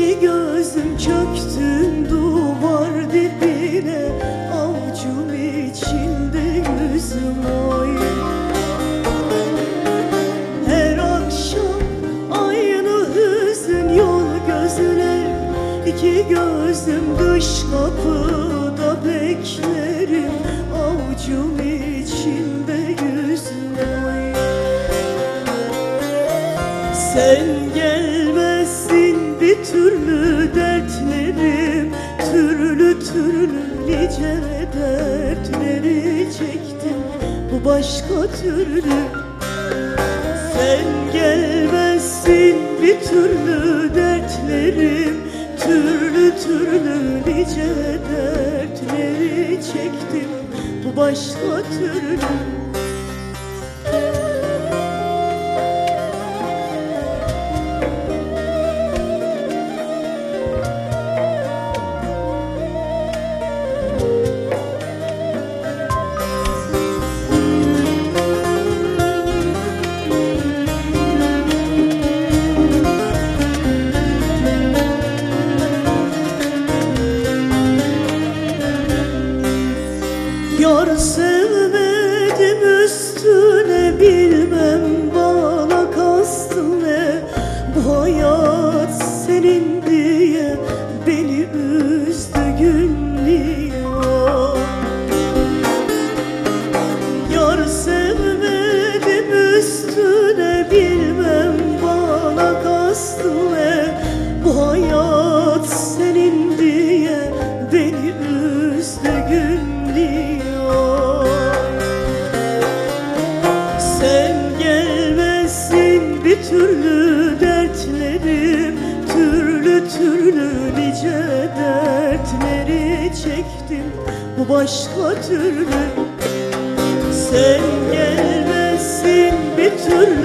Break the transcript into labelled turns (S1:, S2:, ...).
S1: İki gözüm çöktüm duvar dibine, avucum içinde yüzüm oy. Her akşam aynı hüzün yol gözüne, İki gözüm dış kapıda beklerim, avucum içinde yüzüm oy. Sen gelmezsin bir türlü dertlerim, türlü türlü nice dertleri çektim, bu başka türlü. Sen gelmezsin bir türlü dertlerim, türlü türlü nice dertleri çektim, bu başka türlü. Yar sevmedim üstüne, bilmem bana kastın ne. Bu hayat senin diye beni üzdü günlüyor. Yar sevmedim üstüne, bilmem bana kastın ne. Bu hayat senin diye beni üzdü günlüyor. Sen gelmezsin bir türlü dertlerim, türlü türlü nice dertleri çektim, bu başka türlü. Sen gelmezsin bir türlü